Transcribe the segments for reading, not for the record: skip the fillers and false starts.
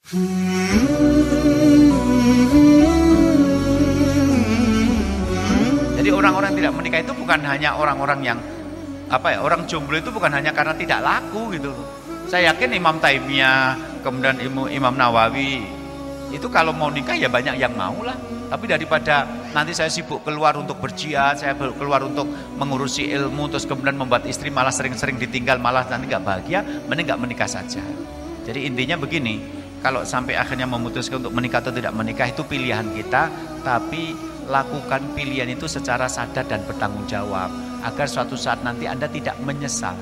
Jadi orang-orang tidak menikah itu bukan hanya orang-orang yang orang jomblo itu bukan hanya karena tidak laku gitu. Saya yakin Imam Taimiyah, kemudian Imam Nawawi itu kalau mau nikah ya banyak yang mau lah. Tapi daripada nanti saya sibuk keluar untuk berjihad, saya keluar untuk mengurusi ilmu, terus kemudian membuat istri malah sering-sering ditinggal, malah nanti nggak bahagia, mending nggak menikah saja. Jadi intinya begini, kalau sampai akhirnya memutuskan untuk menikah atau tidak menikah itu pilihan kita, tapi lakukan pilihan itu secara sadar dan bertanggung jawab, agar suatu saat nanti Anda tidak menyesal.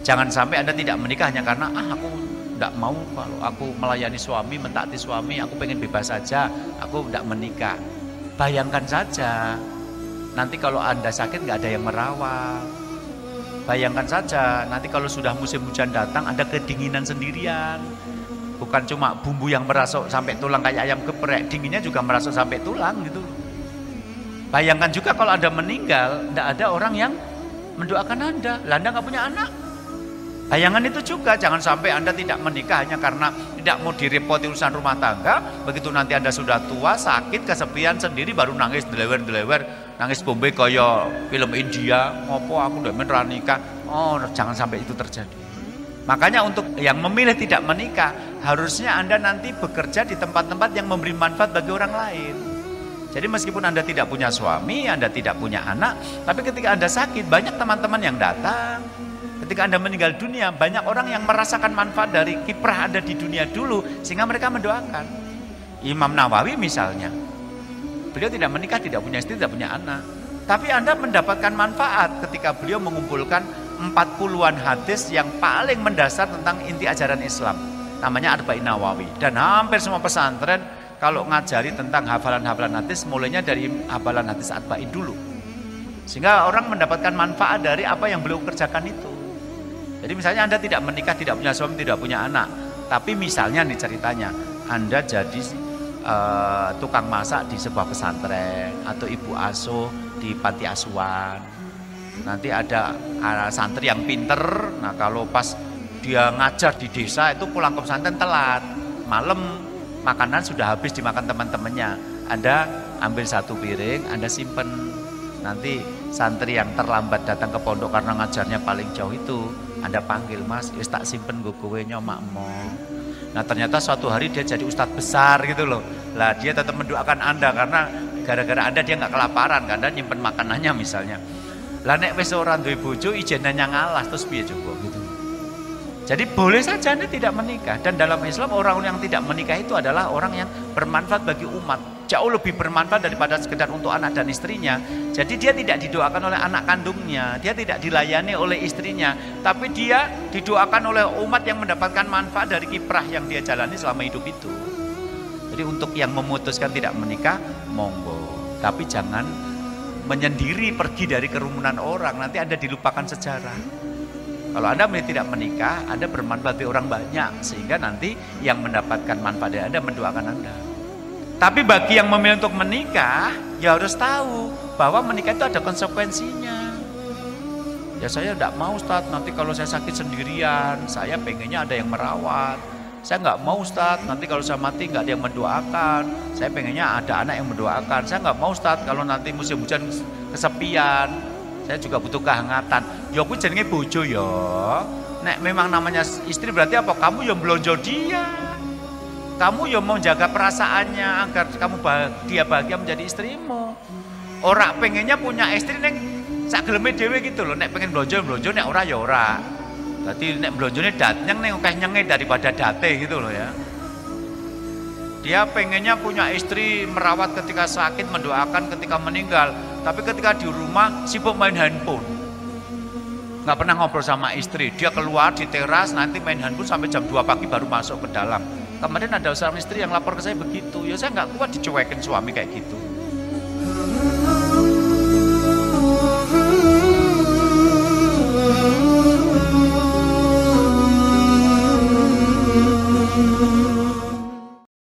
Jangan sampai Anda tidak menikah hanya karena aku tidak mau, kalau aku melayani suami, mentaati suami, aku pengen bebas saja, aku tidak menikah. Bayangkan saja, nanti kalau Anda sakit nggak ada yang merawat. Bayangkan saja, nanti kalau sudah musim hujan datang, ada kedinginan sendirian. Bukan cuma bumbu yang merasuk sampai tulang kayak ayam geprek, dinginnya juga merasuk sampai tulang gitu. Bayangkan juga kalau Anda meninggal, tidak ada orang yang mendoakan Anda. Lah Anda nggak punya anak. Bayangan itu juga, jangan sampai Anda tidak menikah hanya karena tidak mau direpoti urusan rumah tangga. Begitu nanti Anda sudah tua, sakit, kesepian sendiri, baru nangis delewer-delewer, nangis Bombay kaya film India. Ngopo aku udah beneran nikah. Oh, jangan sampai itu terjadi. Makanya untuk yang memilih tidak menikah, harusnya Anda nanti bekerja di tempat-tempat yang memberi manfaat bagi orang lain. Jadi meskipun Anda tidak punya suami, Anda tidak punya anak, tapi ketika Anda sakit, banyak teman-teman yang datang. Ketika Anda meninggal dunia, banyak orang yang merasakan manfaat dari kiprah Anda di dunia dulu, sehingga mereka mendoakan. Imam Nawawi misalnya, beliau tidak menikah, tidak punya istri, tidak punya anak. Tapi Anda mendapatkan manfaat ketika beliau mengumpulkan 40-an hadis yang paling mendasar tentang inti ajaran Islam. Namanya Arba'in Nawawi. Dan hampir semua pesantren kalau ngajari tentang hafalan-hafalan hadis, mulainya dari hafalan hadis Arba'in dulu. Sehingga orang mendapatkan manfaat dari apa yang beliau kerjakan itu. Jadi misalnya Anda tidak menikah, tidak punya suami, tidak punya anak. Tapi misalnya nih ceritanya, Anda jadi tukang masak di sebuah pesantren, atau ibu asuh di panti asuhan. Nanti ada santri yang pinter, nah kalau pas dia ngajar di desa itu pulang ke pesantren telat. Malam makanan sudah habis dimakan teman-temannya. Anda ambil satu piring, Anda simpen. Nanti santri yang terlambat datang ke pondok karena ngajarnya paling jauh itu, Anda panggil, Mas, wis tak simpen gue nyomakmu. Nah ternyata suatu hari dia jadi ustadz besar gitu loh. Lah dia tetap mendoakan Anda karena gara-gara Anda dia nggak kelaparan, karena nyimpen makanannya misalnya. Lah nek wis ora duwe bojo ijenannya ngalah terus piye coba gitu. Jadi boleh saja Anda tidak menikah, dan dalam Islam orang yang tidak menikah itu adalah orang yang bermanfaat bagi umat. Jauh lebih bermanfaat daripada sekedar untuk anak dan istrinya. Jadi dia tidak didoakan oleh anak kandungnya, dia tidak dilayani oleh istrinya, tapi dia didoakan oleh umat yang mendapatkan manfaat dari kiprah yang dia jalani selama hidup itu. Jadi untuk yang memutuskan tidak menikah, monggo. Tapi jangan menyendiri pergi dari kerumunan orang, nanti Anda dilupakan sejarah. Kalau Anda tidak menikah, Anda bermanfaat bagi orang banyak, sehingga nanti yang mendapatkan manfaat dari Anda mendoakan Anda. Tapi bagi yang memilih untuk menikah, ya harus tahu bahwa menikah itu ada konsekuensinya. Ya saya tidak mau Ustaz, nanti kalau saya sakit sendirian, saya pengennya ada yang merawat. Saya nggak mau Ustaz, nanti kalau saya mati nggak ada yang mendoakan. Saya pengennya ada anak yang mendoakan. Saya nggak mau Ustaz, kalau nanti musim hujan kesepian. Saya juga butuh kehangatan. Ya aku jenenge bojo ya. Nek memang namanya istri berarti apa? Kamu yang belonjo dia. Kamu yang mau jaga perasaannya agar kamu dia bahagia menjadi istrimu. Orang pengennya punya istri neng sak geleme dhewe gitu loh. Nek pengen blonjo nek ora ya ora. Berarti nek blonjone dateng neng akeh nyenge daripada date gitu loh ya. Dia pengennya punya istri merawat ketika sakit, mendoakan ketika meninggal. Tapi ketika di rumah sibuk main handphone. Nggak pernah ngobrol sama istri. Dia keluar di teras, nanti main handphone sampai jam 2 pagi baru masuk ke dalam. Kemarin ada seorang istri yang lapor ke saya begitu. Ya saya nggak kuat dicuekin suami kayak gitu.